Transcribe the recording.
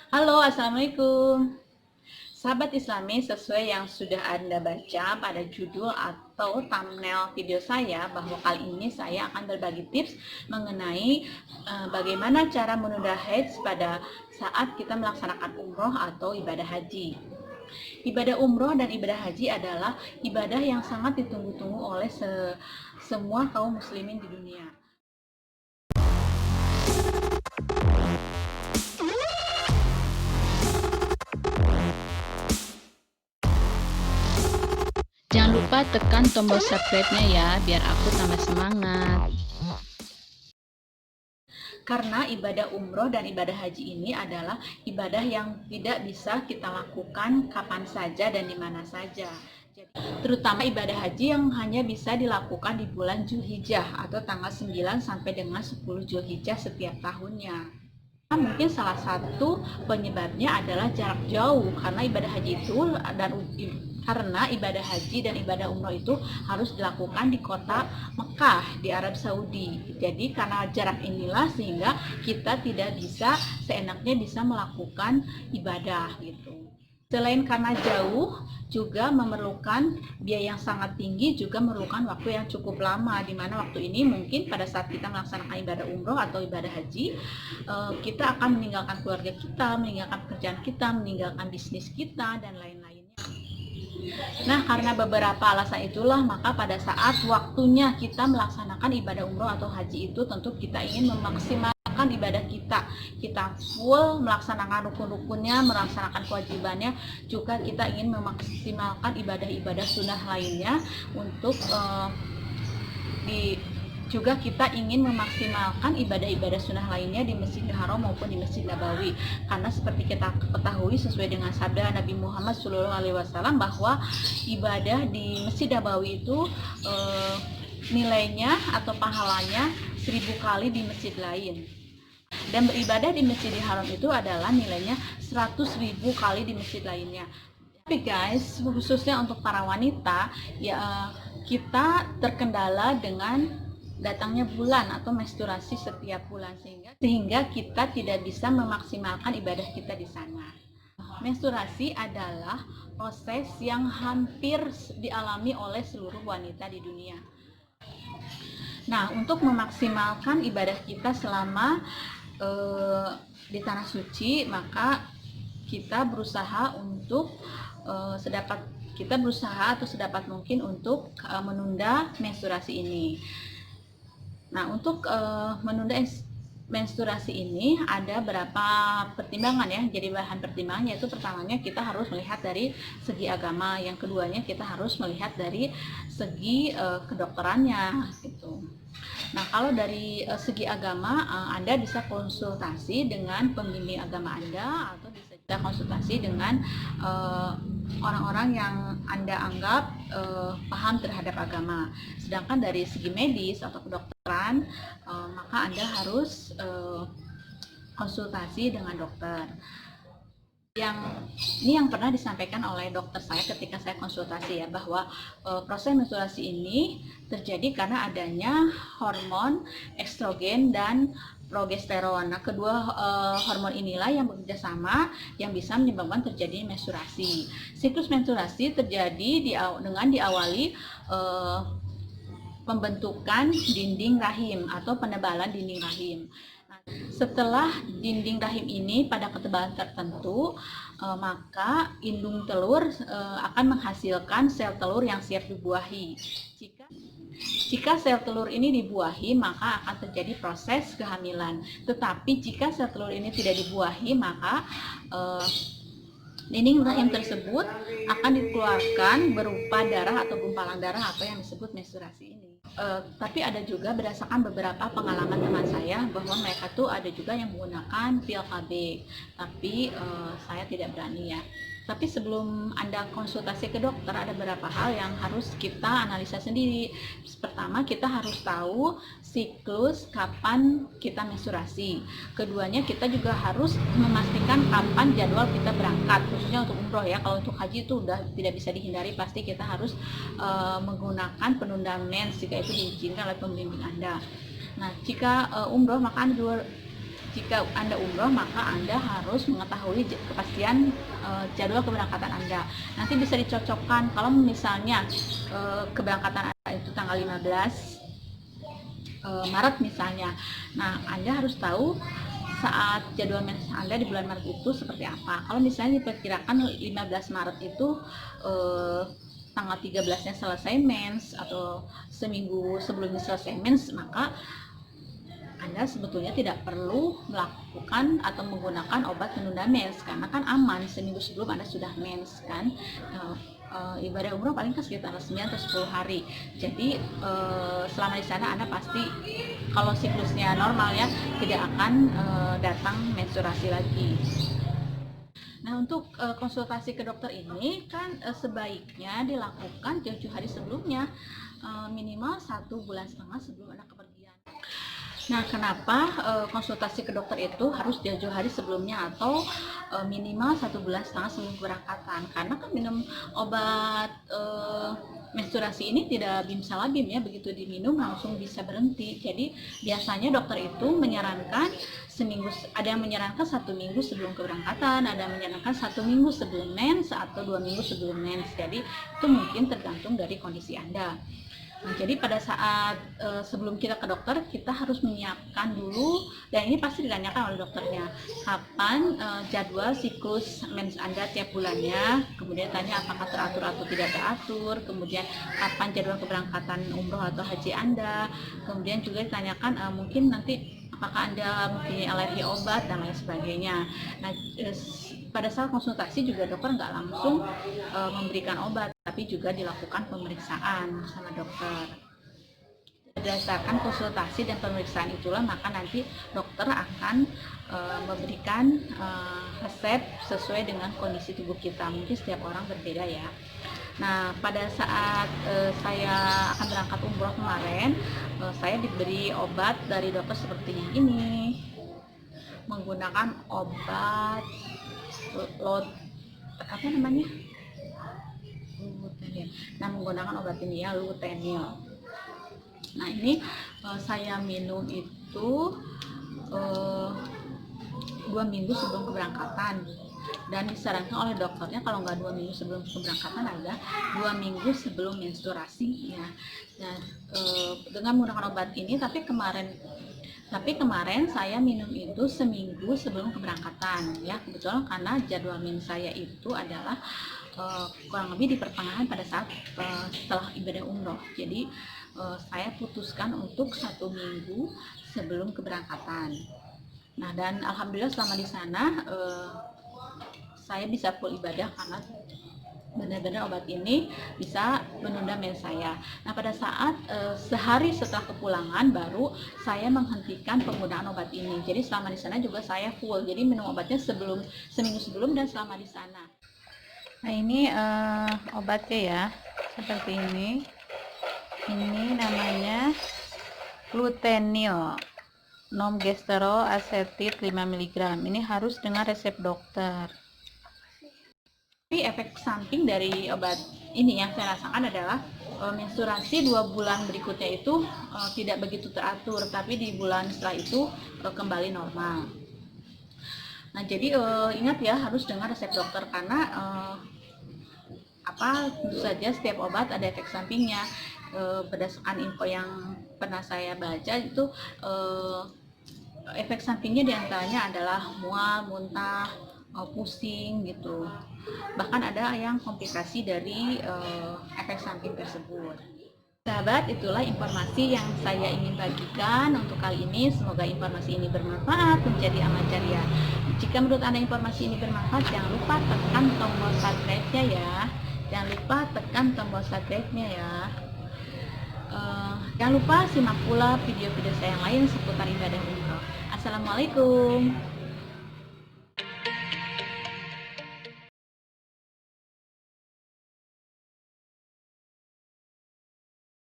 Halo, Assalamualaikum. Sahabat Islami, sesuai yang sudah Anda baca pada judul atau thumbnail video saya, bahwa kali ini saya akan berbagi tips mengenai bagaimana cara menunda haid pada saat kita melaksanakan umroh atau ibadah haji. Ibadah umroh dan ibadah haji adalah ibadah yang sangat ditunggu-tunggu oleh semua kaum muslimin di dunia. Jangan lupa tekan tombol subscribe-nya ya, biar aku tambah semangat. Karena ibadah umroh dan ibadah haji ini adalah ibadah yang tidak bisa kita lakukan kapan saja dan di mana saja. Terutama ibadah haji yang hanya bisa dilakukan di bulan Zulhijjah atau tanggal 9 sampai dengan 10 Zulhijjah setiap tahunnya. Mungkin salah satu penyebabnya adalah jarak jauh, karena ibadah haji itu karena ibadah haji dan ibadah umroh itu harus dilakukan di kota Mekah di Arab Saudi. Jadi karena jarak inilah sehingga kita tidak bisa seenaknya bisa melakukan ibadah gitu. Selain karena jauh, juga memerlukan biaya yang sangat tinggi, juga memerlukan waktu yang cukup lama, di mana waktu ini mungkin pada saat kita melaksanakan ibadah umroh atau ibadah haji, kita akan meninggalkan keluarga kita, meninggalkan pekerjaan kita, meninggalkan bisnis kita, dan lain-lainnya. Nah, karena beberapa alasan itulah, maka pada saat waktunya kita melaksanakan ibadah umroh atau haji itu, tentu kita ingin memaksimalkan ibadah kita full melaksanakan rukun-rukunnya, melaksanakan kewajibannya, juga kita ingin memaksimalkan ibadah-ibadah sunnah lainnya untuk juga kita ingin memaksimalkan ibadah-ibadah sunnah lainnya di Masjidil Haram maupun di Masjid Nabawi, karena seperti kita ketahui sesuai dengan sabda Nabi Muhammad SAW bahwa ibadah di Masjid Nabawi itu nilainya atau pahalanya 1000 kali di masjid lain, dan beribadah di Masjidil Haram itu adalah nilainya 100.000 kali di masjid lainnya. Tapi guys, khususnya untuk para wanita, ya kita terkendala dengan datangnya bulan atau menstruasi setiap bulan, sehingga kita tidak bisa memaksimalkan ibadah kita di sana. Menstruasi adalah proses yang hampir dialami oleh seluruh wanita di dunia. Nah, untuk memaksimalkan ibadah kita selama di tanah suci, maka kita berusaha untuk sedapat mungkin untuk menunda menstruasi ini. Nah, untuk menunda menstruasi ini ada beberapa pertimbangan ya. Jadi bahan pertimbangan yaitu pertamanya kita harus melihat dari segi agama, yang keduanya kita harus melihat dari segi kedokterannya gitu. Nah, kalau dari segi agama, Anda bisa konsultasi dengan pembimbing agama Anda, atau bisa juga konsultasi dengan orang-orang yang Anda anggap paham terhadap agama. Sedangkan dari segi medis atau kedokteran, maka Anda harus konsultasi dengan dokter. Yang pernah disampaikan oleh dokter saya ketika saya konsultasi ya, bahwa proses menstruasi ini terjadi karena adanya hormon estrogen dan progesteron. Nah, kedua hormon inilah yang bekerja sama yang bisa menyebabkan terjadi menstruasi. Siklus menstruasi terjadi dengan diawali pembentukan dinding rahim atau penebalan dinding rahim. Setelah dinding rahim ini pada ketebalan tertentu, maka indung telur akan menghasilkan sel telur yang siap dibuahi. Jika sel telur ini dibuahi, maka akan terjadi proses kehamilan. Tetapi jika sel telur ini tidak dibuahi, maka dinding rahim tersebut akan dikeluarkan berupa darah atau gumpalan darah atau yang disebut menstruasi ini. Tapi ada juga berdasarkan beberapa pengalaman teman saya bahwa mereka tuh ada juga yang menggunakan pil KB, tapi saya tidak berani ya. Tapi sebelum Anda konsultasi ke dokter, ada beberapa hal yang harus kita analisa sendiri. Pertama, kita harus tahu siklus kapan kita menstruasi. Keduanya, kita juga harus memastikan kapan jadwal kita berangkat, khususnya untuk umroh ya. Kalau untuk haji itu udah tidak bisa dihindari, pasti kita harus menggunakan penunda mens jika itu diizinkan oleh pembimbing Anda. Nah, jika umroh, maka Anda jika Anda umroh, maka Anda harus mengetahui kepastian jadwal keberangkatan Anda. Nanti bisa dicocokkan kalau misalnya keberangkatan Anda itu tanggal 15 Maret misalnya. Nah, Anda harus tahu saat jadwal mens Anda di bulan Maret itu seperti apa. Kalau misalnya diperkirakan 15 Maret itu tanggal 13-nya selesai mens atau seminggu sebelumnya selesai mens, maka Anda sebetulnya tidak perlu melakukan atau menggunakan obat penunda mens karena kan aman, seminggu sebelum Anda sudah mens kan. Ibadah umroh paling kan sekitar 9 atau 10 hari. Jadi selama di sana Anda pasti kalau siklusnya normal ya tidak akan datang menstruasi lagi. Nah, untuk konsultasi ke dokter ini kan sebaiknya dilakukan jauh-jauh hari sebelumnya, minimal 1,5 bulan sebelum Anda kepergian. Nah, kenapa konsultasi ke dokter itu harus jauh-jauh hari sebelumnya atau minimal 1,5 bulan sebelum keberangkatan? Karena kan minum obat menstruasi ini tidak bimsalabim ya, begitu diminum langsung bisa berhenti. Jadi biasanya dokter itu menyarankan ada yang menyarankan 1 minggu sebelum keberangkatan, ada yang menyarankan 1 minggu sebelum mens atau 2 minggu sebelum mens. Jadi itu mungkin tergantung dari kondisi Anda. Nah, jadi pada saat sebelum kita ke dokter, kita harus menyiapkan dulu, dan ini pasti ditanyakan oleh dokternya, kapan jadwal siklus mens Anda tiap bulannya, kemudian tanya apakah teratur atau tidak teratur, kemudian kapan jadwal keberangkatan umroh atau haji Anda, kemudian juga ditanyakan mungkin nanti apakah Anda mempunyai alergi obat dan lain sebagainya. Nah, pada saat konsultasi juga dokter nggak langsung memberikan obat, tapi juga dilakukan pemeriksaan sama dokter. Berdasarkan konsultasi dan pemeriksaan itulah maka nanti dokter akan memberikan resep sesuai dengan kondisi tubuh kita. Mungkin setiap orang berbeda ya. Nah, pada saat saya akan berangkat umroh kemarin, saya diberi obat dari dokter seperti ini, menggunakan obat Nah, menggunakan obat ini ya, lutein. Nah, ini saya minum itu 2 minggu sebelum keberangkatan, dan disarankan oleh dokternya kalau nggak 2 minggu sebelum keberangkatan ada 2 minggu sebelum menstruasi ya. Nah, dengan menggunakan obat ini, tapi kemarin saya minum itu seminggu sebelum keberangkatan ya, kebetulan karena jadwal mens saya itu adalah kurang lebih di pertengahan pada saat setelah ibadah umroh. Jadi saya putuskan untuk 1 minggu sebelum keberangkatan. Nah, dan alhamdulillah selama di sana saya bisa full ibadah karena benar-benar obat ini bisa menunda mens saya. Nah, pada saat sehari setelah kepulangan baru saya menghentikan penggunaan obat ini. Jadi selama di sana juga saya full. Jadi minum obatnya seminggu sebelum dan selama di sana. Nah, ini obatnya ya, seperti ini. Ini namanya Glutenil Nomgestero Acetate 5 mg. Ini harus dengan resep dokter. Tapi efek samping dari obat ini yang saya rasakan adalah menstruasi 2 bulan berikutnya itu tidak begitu teratur, tapi di bulan setelah itu kembali normal. Nah, jadi ingat ya, harus dengan resep dokter karena tentu saja setiap obat ada efek sampingnya. Berdasarkan info yang pernah saya baca itu efek sampingnya diantaranya adalah mual, muntah, pusing gitu. Bahkan ada yang komplikasi dari efek samping tersebut. Sahabat, itulah informasi yang saya ingin bagikan untuk kali ini. Semoga informasi ini bermanfaat, menjadi amal jariah. Jika menurut Anda informasi ini bermanfaat, jangan lupa tekan tombol subscribe-nya ya. Jangan lupa tekan tombol subscribe-nya ya. Jangan lupa simak pula video-video saya yang lain seputar ibadah umroh. Assalamualaikum.